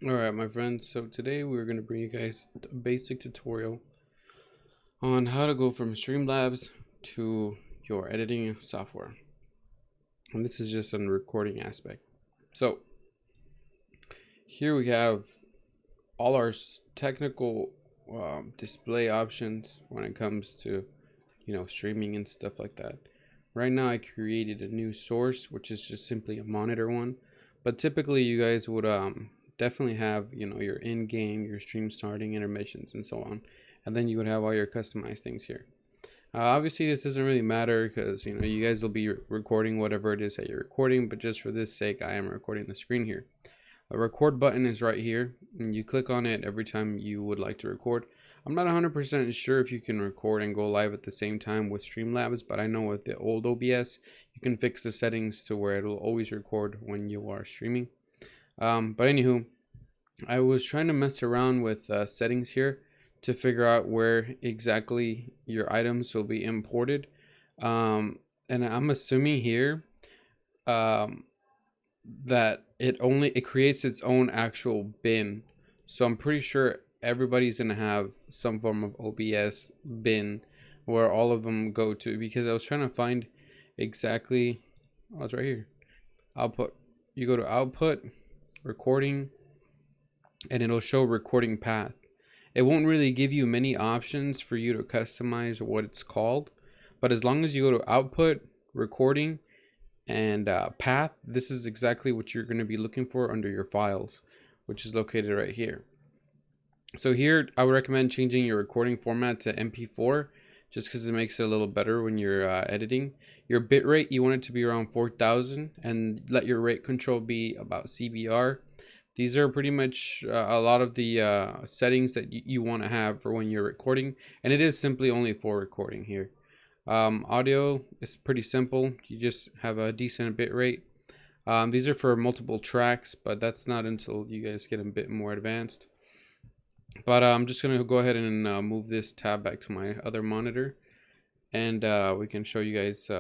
Alright, my friends, so today we're going to bring you guys a basic tutorial on how to go from Streamlabs to your editing software. And this is just on the recording aspect. So here we have all our technical display options when it comes to, streaming and stuff like that. Right now I created a new source, which is just simply a monitor one. But typically you guys would definitely have your in-game, your stream starting, intermissions, and so on, and then you would have all your customized things here. Obviously this doesn't really matter because you guys will be recording whatever it is that you're recording, but just for this sake I am recording the screen here. The record button is right here, and you click on it every time you would like to record. I'm not 100% sure if you can record and go live at the same time with Streamlabs, but I know with the old OBS you can fix the settings to where it will always record when you are streaming. But anywho, I was trying to mess around with settings here to figure out where exactly your items will be imported. And I'm assuming here that it creates its own actual bin. So I'm pretty sure everybody's gonna have some form of OBS bin where all of them go to, because I was trying to find exactly, oh, it's right here. Output. You go to output, recording, and it'll show recording path. It won't really give you many options for you to customize what it's called, but as long as you go to output, recording, and path, this is exactly what you're going to be looking for under your files, which is located right here. So here I would recommend changing your recording format to MP4 just because it makes it a little better when you're editing. Your bitrate, you want it to be around 4000, and let your rate control be about CBR. These are pretty much a lot of the settings that you want to have for when you're recording, and it is simply only for recording here. Audio is pretty simple. You just have a decent bitrate. These are for multiple tracks, but that's not until you guys get a bit more advanced. But I'm just gonna go ahead and move this tab back to my other monitor, and we can show you guys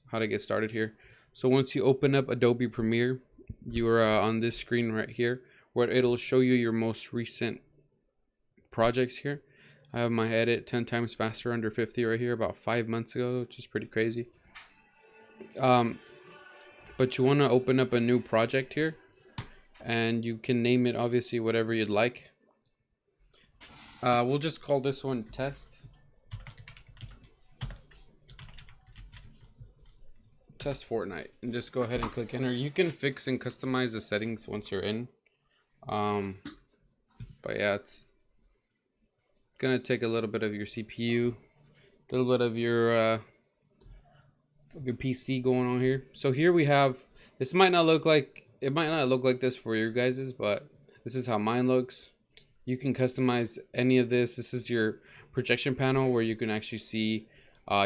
how to get started here. So once you open up Adobe Premiere, you are on this screen right here where it'll show you your most recent projects here. I have my edit 10 times faster under 50 right here about 5 months ago, which is pretty crazy. But you want to open up a new project here, and you can name it obviously whatever you'd like. We'll just call this one test Fortnite, and just go ahead and click enter. You can fix and customize the settings once you're in. But yeah, it's gonna take a little bit of your CPU, a little bit of your PC going on here. So here we have, this might not look like this for your guys's, but this is how mine looks. You can customize any of this. This is your projection panel where you can actually see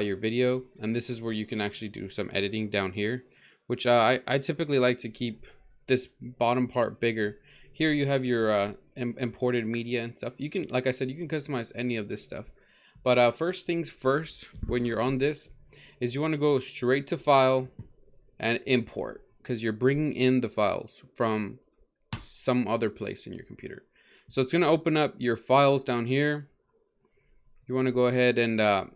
your video, and this is where you can actually do some editing down here, which I typically like to keep this bottom part bigger. Here you have your imported media and stuff. You can, like I said, you can customize any of this stuff. But first things first, when you're on this, is you want to go straight to file and import, because you're bringing in the files from some other place in your computer. So it's going to open up your files down here. You want to go ahead and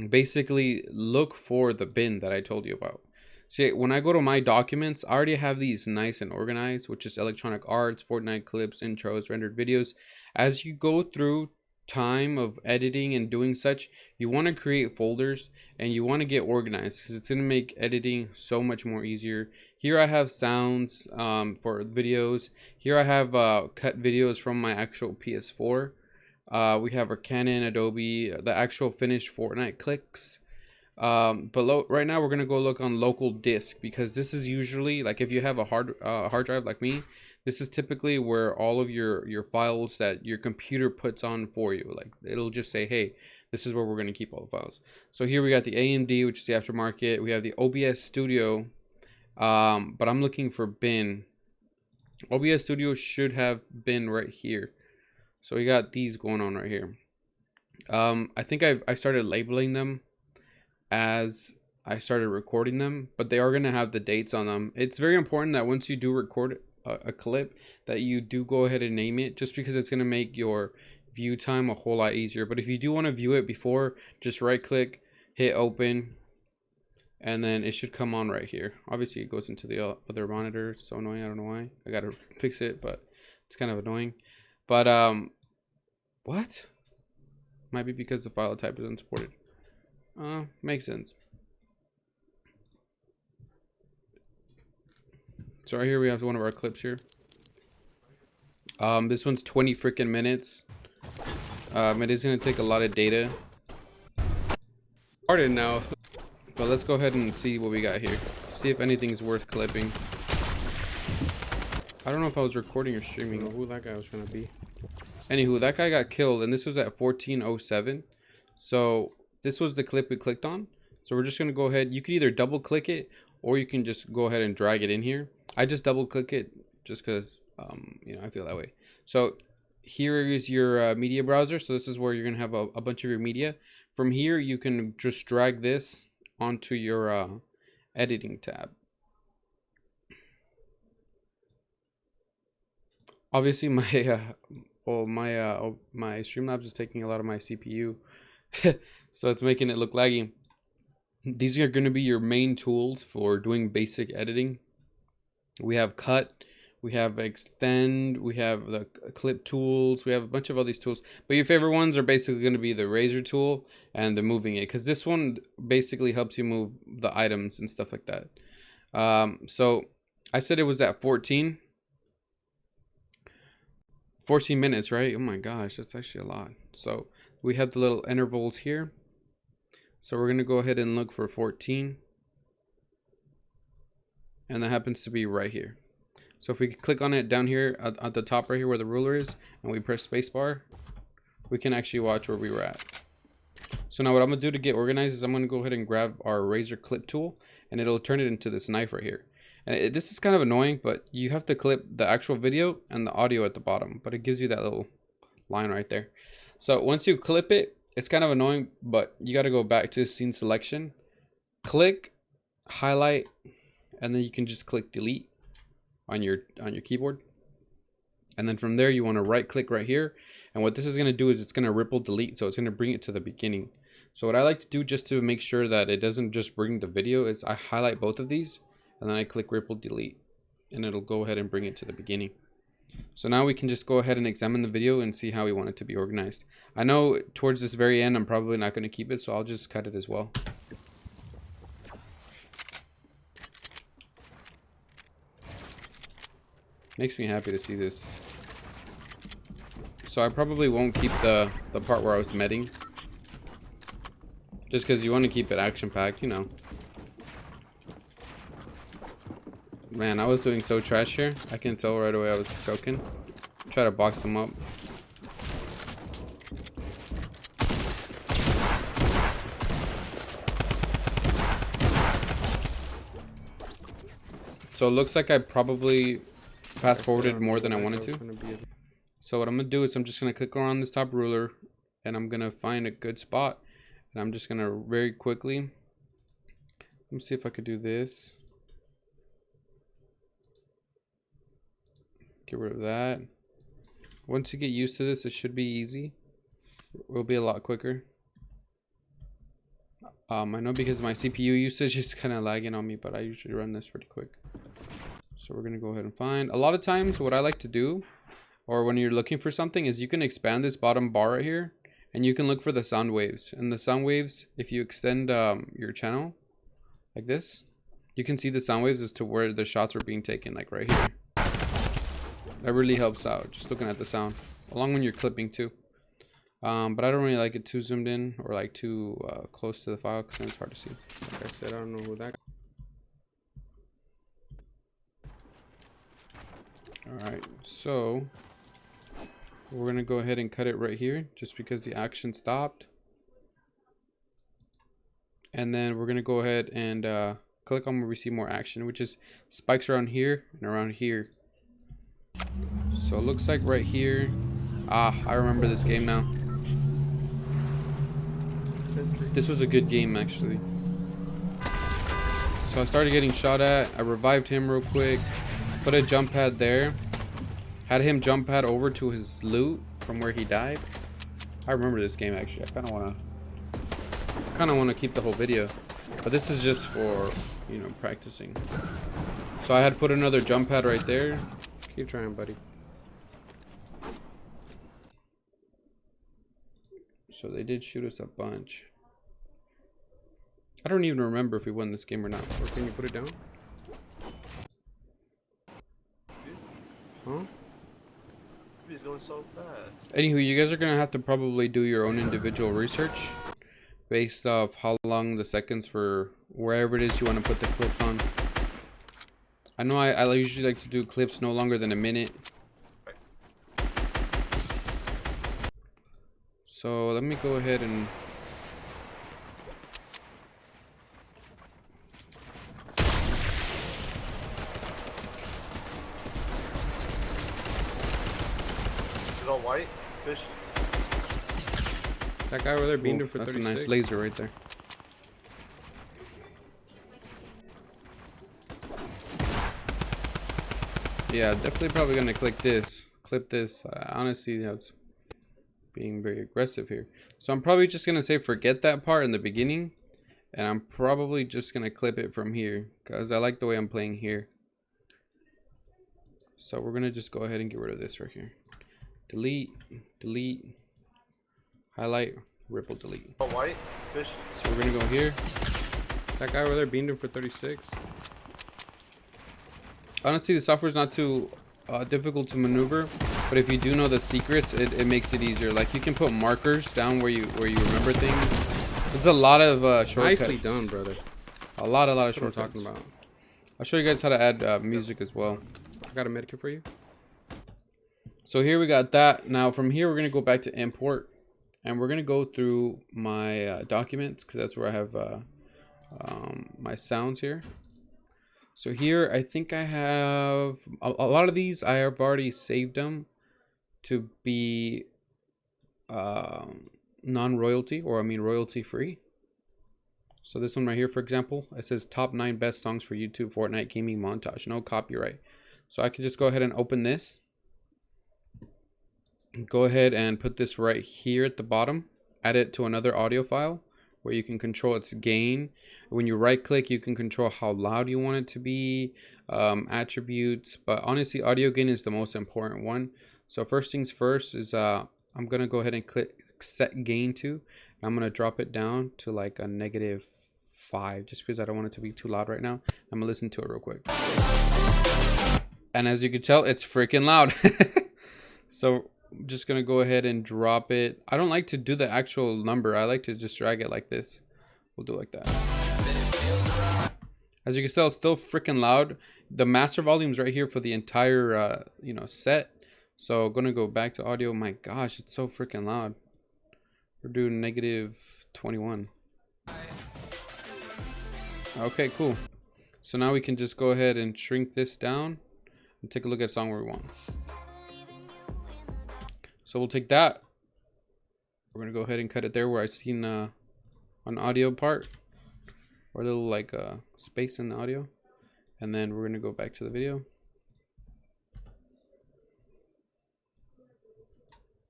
basically look for the bin that I told you about. See, when I go to my documents, I already have these nice and organized, which is electronic arts, Fortnite clips, intros, rendered videos. As you go through time of editing and doing such, you want to create folders and you want to get organized, because it's going to make editing so much more easier. Here I have sounds for videos. Here I have cut videos from my actual PS4. We have our Canon, Adobe, the actual finished Fortnite clips. But right now we're gonna go look on local disk, because this is usually, like, if you have a hard drive like me, this is typically where all of your files that your computer puts on for you. Like, it'll just say, hey, this is where we're gonna keep all the files. So here we got the AMD, which is the aftermarket. We have the OBS Studio, but I'm looking for bin. OBS Studio should have bin right here. So we got these going on right here. I think I started labeling them as I started recording them, but they are going to have the dates on them. It's very important that once you do record a clip, that you do go ahead and name it, just because it's going to make your view time a whole lot easier. But if you do want to view it before, just right click, hit open, and then it should come on right here. Obviously it goes into the other monitor. It's so annoying. I don't know why. I gotta fix it, but it's kind of annoying. But what? Might be because the file type is unsupported. Makes sense. So right here we have one of our clips here. This one's 20 freaking minutes. It is gonna take a lot of data. Started now, but let's go ahead and see what we got here. See if anything's worth clipping. I don't know if I was recording or streaming. Who that guy was trying to be. Anywho, that guy got killed, and this was at 14:07. So this was the clip we clicked on. So we're just gonna go ahead. You can either double click it, or you can just go ahead and drag it in here. I just double click it just because you know, I feel that way. So here is your media browser. So this is where you're gonna have a bunch of your media. From here you can just drag this onto your editing tab. Obviously my my Streamlabs is taking a lot of my CPU, so it's making it look laggy. These are going to be your main tools for doing basic editing. We have cut, we have extend, we have the clip tools, we have a bunch of all these tools, but your favorite ones are basically going to be the razor tool and the moving it, because this one basically helps you move the items and stuff like that. So I said it was at 14 minutes, right? Oh my gosh, that's actually a lot. So we have the little intervals here. So we're going to go ahead and look for 14. And that happens to be right here. So if we click on it down here at the top right here where the ruler is, and we press spacebar, we can actually watch where we were at. So now what I'm going to do to get organized is I'm going to go ahead and grab our razor clip tool, and it'll turn it into this knife right here. And this is kind of annoying, but you have to clip the actual video and the audio at the bottom, but it gives you that little line right there. So once you clip it, it's kind of annoying, but you got to go back to scene selection, click, highlight, and then you can just click delete on your keyboard. And then from there you want to right click right here, and what this is going to do is it's going to ripple delete, so it's going to bring it to the beginning. So what I like to do just to make sure that it doesn't just bring the video is I highlight both of these, and then I click ripple delete, and it'll go ahead and bring it to the beginning. So now we can just go ahead and examine the video and see how we want it to be organized. I know towards this very end I'm probably not going to keep it, so I'll just cut it as well. Makes me happy to see this. So I probably won't keep the part where I was medding, just because you want to keep it action packed, you know. Man, I was doing so trash here. I can tell right away I was choking. Try to box them up. So it looks like I probably fast forwarded more than I wanted to. So what I'm gonna do is I'm just gonna click around this top ruler, and I'm gonna find a good spot, and I'm just gonna very quickly, let me see if I could do this. Get rid of that. Once you get used to this, it should be easy. It will be a lot quicker. I know because my CPU usage is kind of lagging on me, but I usually run this pretty quick. So we're gonna go ahead and find. A lot of times what I like to do, or when you're looking for something, is you can expand this bottom bar right here, and you can look for the sound waves. And the sound waves, if you extend your channel like this, you can see the sound waves as to where the shots are being taken, like right here. That really helps out, just looking at the sound, along when you're clipping too. But I don't really like it too zoomed in or like too close to the file, because then it's hard to see. Like I said, I don't know who that. Alright, so we're gonna go ahead and cut it right here, just because the action stopped. And then we're gonna go ahead and click on where we see more action, which is spikes around here and around here. So it looks like right here. I remember this game now. This was a good game actually. So I started getting shot at. I revived him real quick, Put a jump pad there. Had him jump pad over to his loot from where he died. I remember this game actually. I kind of want to keep the whole video, but this is just for, you know, practicing. So I had put another jump pad right there. Keep trying, buddy. So they did shoot us a bunch. I don't even remember if we won this game or not. Or can you put it down? Huh? He's going so fast. Anywho, you guys are gonna have to probably do your own individual research based off how long the seconds for wherever it is you want to put the clips on. I know I usually like to do clips no longer than a minute. So let me go ahead and all white fish. that guy over there beamed him for 36. That's a nice laser right there. Yeah, definitely probably gonna clip this. Honestly, that's being very aggressive here. So I'm probably just gonna say forget that part in the beginning, and I'm probably just gonna clip it from here because I like the way I'm playing here. So we're gonna just go ahead and get rid of this right here. Delete, highlight, ripple, delete. All white fish. So we're gonna go here. That guy over there beamed him for 36. Honestly, the software is not too difficult to maneuver, but if you do know the secrets, it makes it easier. Like you can put markers down where you remember things. There's a lot of shortcuts. Nicely done, brother. A lot of shortcuts. Talking about. I'll show you guys how to add music as well. I got a medkit for you. So here we got that. Now from here we're gonna go back to import, and we're gonna go through my documents because that's where I have my sounds here. So here I think I have a lot of these. I have already saved them to be non-royalty, or I mean royalty free. So this one right here, for example, it says top 9 best songs for YouTube Fortnite gaming montage, no copyright. So I can just go ahead and open this. Go ahead and put this right here at the bottom. Add it to another audio file where you can control its gain. When you right click, you can control how loud you want it to be, attributes, but honestly audio gain is the most important one. So first things first is I'm gonna go ahead and click set gain to, and I'm gonna drop it down to like a -5 just because I don't want it to be too loud right now. I'm gonna listen to it real quick, and as you can tell, it's freaking loud. So I'm just gonna go ahead and drop it. I don't like to do the actual number. I like to just drag it like this. We'll do it like that. As you can tell, it's still freaking loud. The master volume's right here for the entire you know, set. So gonna go back to audio. My gosh, it's so freaking loud. We're doing -21. Okay, cool. So now we can just go ahead and shrink this down and take a look at the song where we want. So we'll take that. We're gonna go ahead and cut it there where I seen an audio part, or a little like space in the audio, and then we're gonna go back to the video.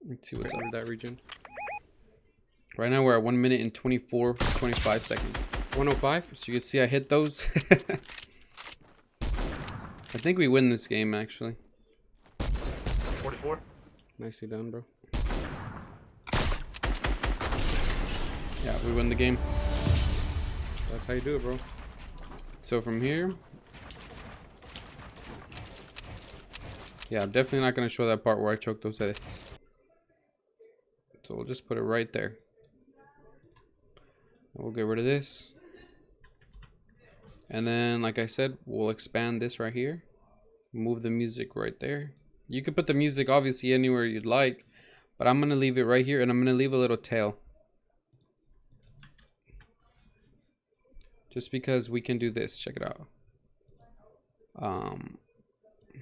Let's see what's under that region. Right now we're at 1 minute and 25 seconds. 105. So you can see I hit those. I think we win this game actually. 44. Nicely done, bro. Yeah, we win the game. That's how you do it, bro. So from here, yeah, I'm definitely not going to show that part where I choked those edits. So we'll just put it right there. We'll get rid of this. And then, like I said, we'll expand this right here. Move the music right there. You can put the music obviously anywhere you'd like, but I'm going to leave it right here, and I'm going to leave a little tail. Just because we can do this. Check it out.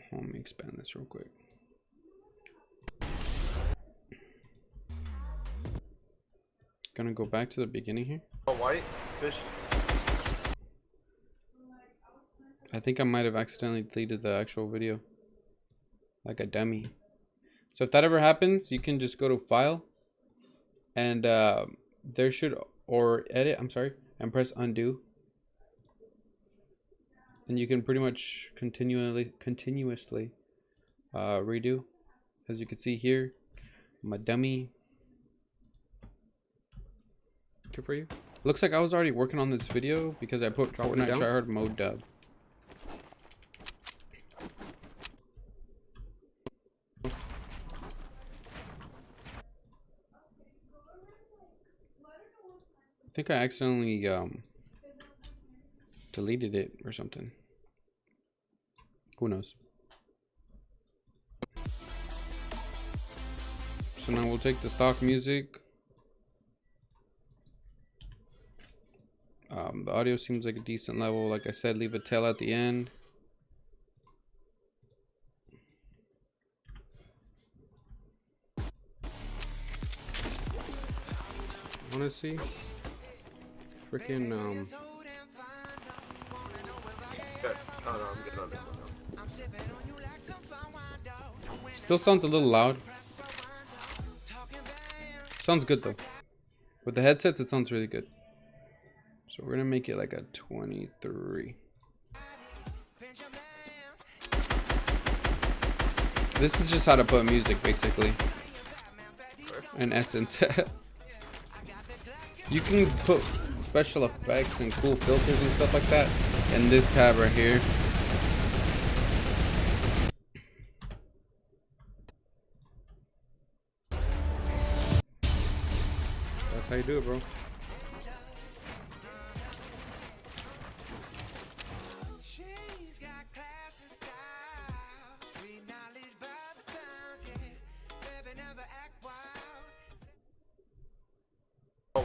Let me expand this real quick. Gonna go back to the beginning here. All white fish. I think I might have accidentally deleted the actual video, like a dummy. So if that ever happens, you can just go to File, and there should, or Edit, I'm sorry, and press Undo. And you can pretty much continuously redo. As you can see here, my dummy. Good for you. Looks like I was already working on this video because I put Fortnite tryhard mode dub. I think I accidentally deleted it or something. Who knows? So now we'll take the stock music. The audio seems like a decent level. Like I said, leave a tail at the end. Honestly, freaking Okay. Oh, no, I'm getting on this one now. still sounds a little loud. Sounds good though. With the headsets, it sounds really good. So we're gonna make it like a 23. This is just how to put music, basically. In essence. You can put special effects and cool filters and stuff like that in this tab right here. That's how you do it, bro.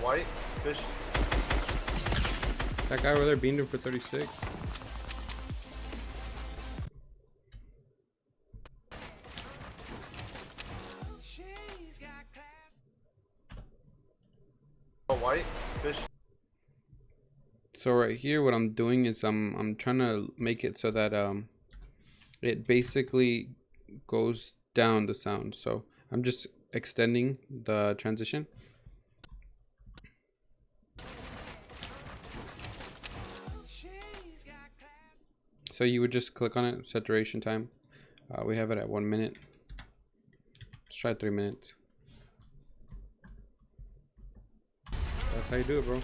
White fish. That guy over there beamed him for 36. White fish. So right here, what I'm doing is I'm trying to make it so that it basically goes down the sound. So I'm just extending the transition. So you would just click on it, set duration time. We have it at 1 minute. Let's try 3 minutes. That's how you do it, bro.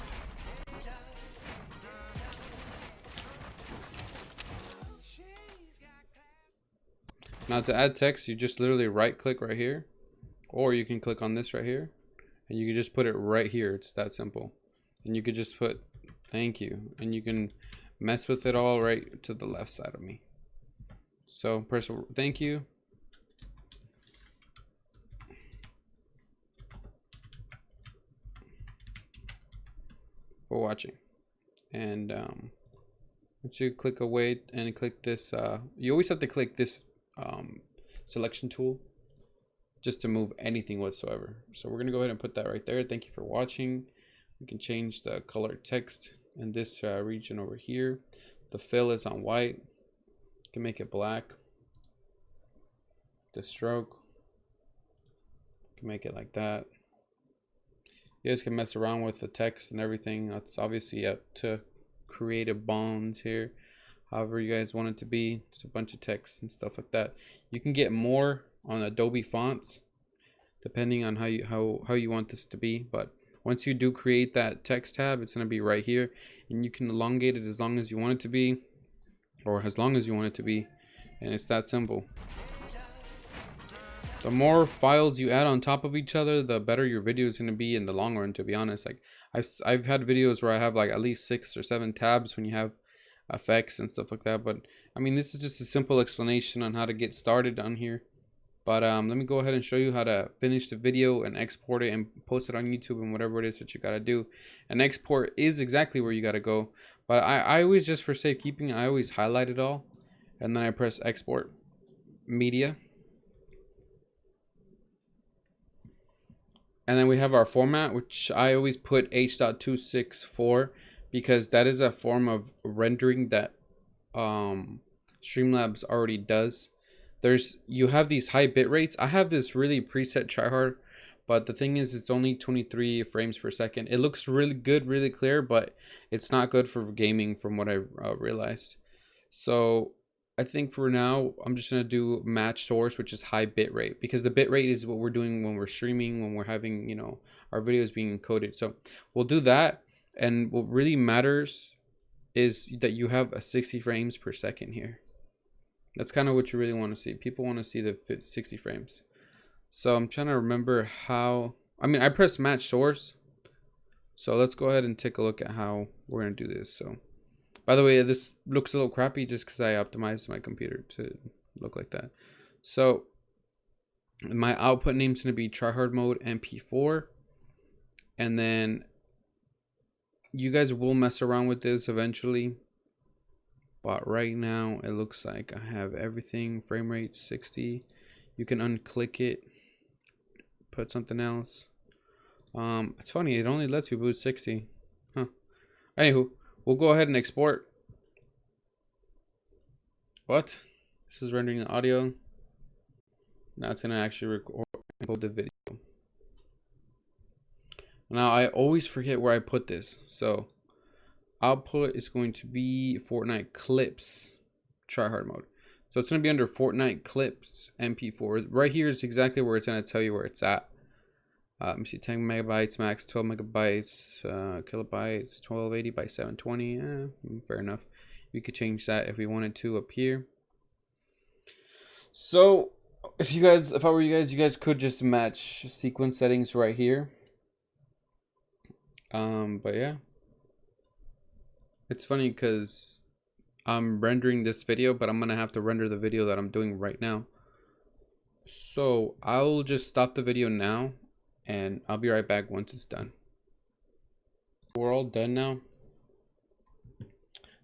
Now to add text, you just literally right click right here, or you can click on this right here, and you can just put it right here. It's that simple. And you could just put thank you, and you can mess with it all right to the left side of me. So press thank you. For watching. And once you click away and click this, you always have to click this selection tool just to move anything whatsoever. So we're gonna go ahead and put that right there. Thank you for watching. We can change the color text in this region over here. The fill is on white. You can make it black. The stroke, you can make it like that. You guys can mess around with the text and everything. That's obviously up to creative bonds here. However you guys want it to be. Just a bunch of text and stuff like that. You can get more on Adobe fonts depending on how you want this to be. But once you do create that text tab, it's going to be right here, and you can elongate it as long as you want it to be, or as long as you want it to be, and it's that simple. The more files you add on top of each other, the better your video is going to be in the long run, to be honest. Like I've had videos where I have like at least 6 or 7 tabs when you have effects and stuff like that. But I mean, this is just a simple explanation on how to get started on here. But let me go ahead and show you how to finish the video and export it and post it on YouTube and whatever it is that you got to do. And export is exactly where you got to go. But I always, just for safekeeping, I always highlight it all. And then I press export media. And then we have our format, which I always put H.264 because that is a form of rendering that Streamlabs already does. You have these high bit rates. I have this really preset tryhard, but the thing is, it's only 23 frames per second. It looks really good, really clear, but it's not good for gaming from what I realized. So I think for now, I'm just going to do match source, which is high bit rate, because the bit rate is what we're doing when we're streaming, when we're having, you know, our videos being encoded. So we'll do that. And what really matters is that you have a 60 frames per second here. That's kind of what you really want to see. People want to see the 60 frames. So I'm trying to remember how, I mean, I pressed match source. So let's go ahead and take a look at how we're going to do this. So by the way, this looks a little crappy just because I optimized my computer to look like that. So my output name is going to be tryhard mode MP4. And then you guys will mess around with this eventually. But right now it looks like I have everything. Frame rate 60. You can unclick it, put something else. It's funny, it only lets you boot 60. Huh. Anywho, we'll go ahead and export. What? This is rendering the audio. Now it's gonna actually record the video. Now I always forget where I put this. So output is going to be Fortnite clips tryhard mode. So it's going to be under Fortnite clips MP4. Right here is exactly where it's going to tell you where it's at. Let me see, 10 megabytes max, 12 megabytes, kilobytes, 1280 by 720. Fair enough. We could change that if we wanted to up here. So if I were you guys could just match sequence settings right here. But yeah. It's funny because I'm rendering this video, but I'm going to have to render the video that I'm doing right now. So I'll just stop the video now and I'll be right back once it's done. We're all done now.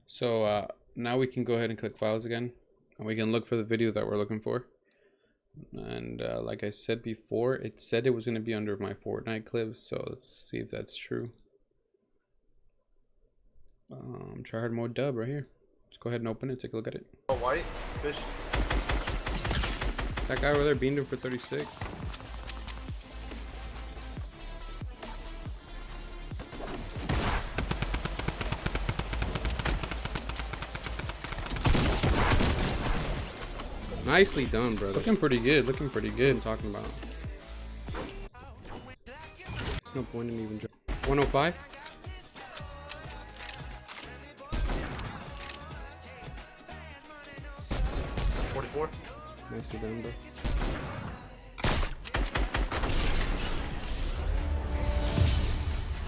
So now we can go ahead and click files again and we can look for the video that we're looking for. And like I said before, it said it was going to be under my Fortnite clips. So let's see if that's true. Tryhard mode dub right here. Let's go ahead and open it, take a look at it. Oh, white fish. That guy over there beamed him for 36. Nicely done, brother. Looking pretty good, looking pretty good. I'm talking about. There's no point in even 105. 44. Nicely done, bro.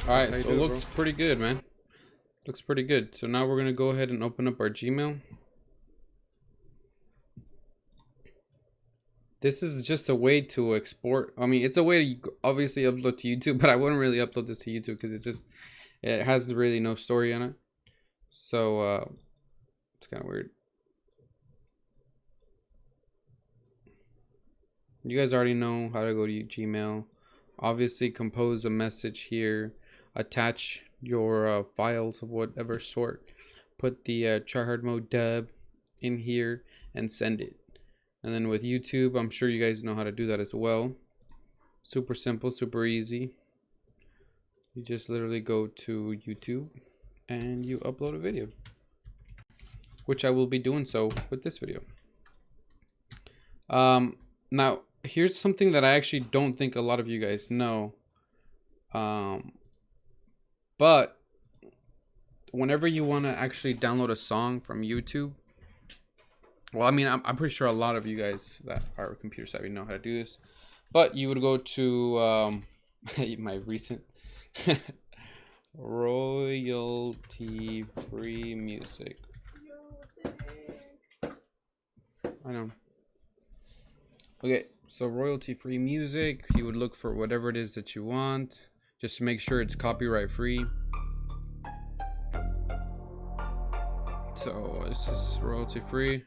Alright, How you so it doing, looks bro? pretty good, man. Looks pretty good. So now we're going to go ahead and open up our Gmail. This is just a way to export. I mean, it's a way to obviously upload to YouTube, but I wouldn't really upload this to YouTube because it has really no story on it. So it's kind of weird. You guys already know how to go to Gmail. Obviously, compose a message here. Attach your files of whatever sort. Put the tryhard mode dub in here and send it. And then with YouTube, I'm sure you guys know how to do that as well. Super simple, super easy. You just literally go to YouTube and you upload a video, which I will be doing so with this video. Now here's something that I actually don't think a lot of you guys know. But whenever you want to actually download a song from YouTube, well, I mean, I'm pretty sure a lot of you guys that are computer savvy know how to do this, but you would go to my recent royalty free music. I know. Okay, so royalty free music, you would look for whatever it is that you want, just to make sure it's copyright free. So this is royalty free.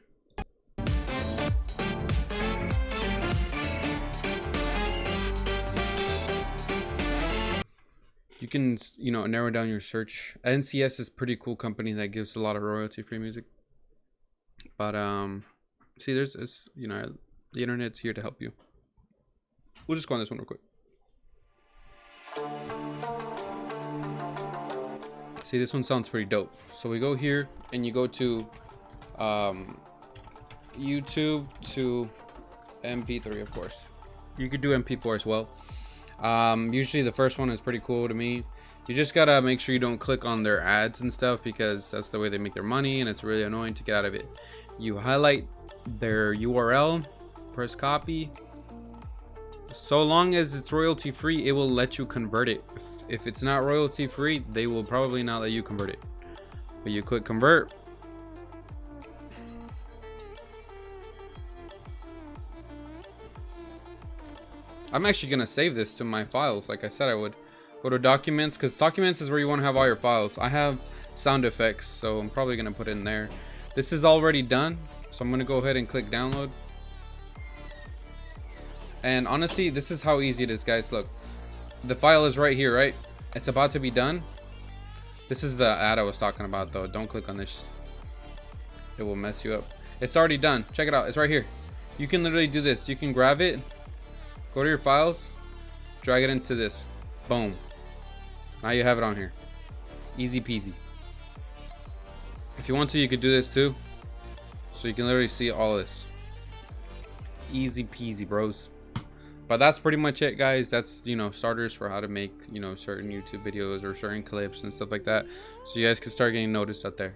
You can, you know, narrow down your search. NCS is a pretty cool company that gives a lot of royalty free music. But see, there's the internet's here to help you. We'll just go on this one real quick. See, this one sounds pretty dope. So we go here and you go to YouTube to MP3, of course. You could do MP4 as well. Usually the first one is pretty cool to me. You just gotta make sure you don't click on their ads and stuff, because that's the way they make their money and it's really annoying to get out of it. You highlight their URL, press copy. So long as it's royalty free, it will let you convert it. If it's not royalty free, they will probably not let you convert it. But you click convert. I'm actually gonna save this to my files like I said I would. Go to documents, because documents is where you want to have all your files. I have sound effects, so I'm probably gonna put it in there. This is already done, so I'm gonna go ahead and click download. And honestly, this is how easy it is, guys. Look, the file is right here, right? It's about to be done. This is the ad I was talking about, though. Don't click on this, it will mess you up. It's already done. Check it out, it's right here. You can literally do this. You can grab it, go to your files, drag it into this, boom. Now you have it on here. Easy peasy. If you want to, you could do this too, so you can literally see all this. Easy peasy, bros. But that's pretty much it, guys. That's, starters for how to make, certain YouTube videos or certain clips and stuff like that, so you guys can start getting noticed out there.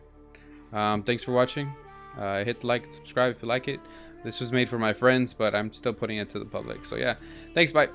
Thanks for watching. Hit the like and subscribe if you like it. This was made for my friends, but I'm still putting it to the public. So yeah, thanks, bye.